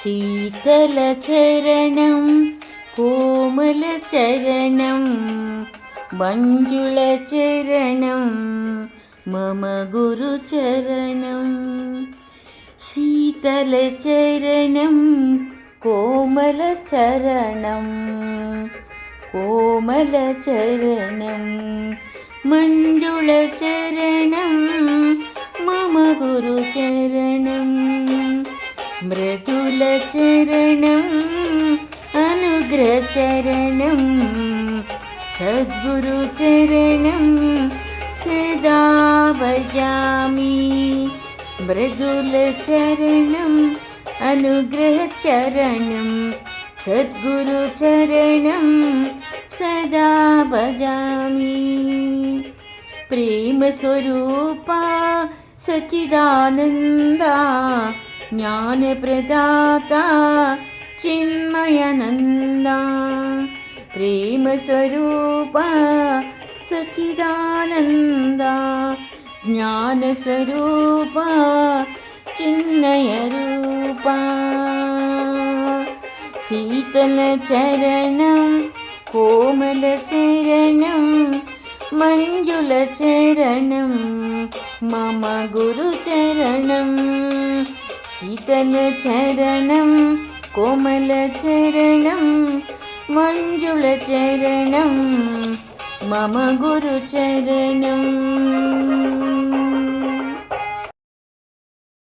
शीतलचरणं कोमलचरणं मञ्जुलचरणं मम गुरुचरणं। शीतलचरणं कोमलचरणं कोमलचरणं मञ्जुलचरणं मम गुरुचरणं। मृदुलचरणम् अनुग्रहचरणं सद्गुरुचरणं सदा भजामि। मृदुलचरणम् अनुग्रहचरणं सद्गुरुचरणं सदा भजामि। प्रेमस्वरूपा सच्चिदानन्दा ज्ञानप्रदाता चिन्मयानन्दा। प्रेमस्वरूपा सच्चिदानन्दा ज्ञानस्वरूपा चिन्मयरूपा। शीतलचरणं कोमलचरणं मञ्जुलचरणं मम गुरुचरणं। शीतलचरणं कोमलचरणं मञ्जुलचरणं मम गुरुचरणम्।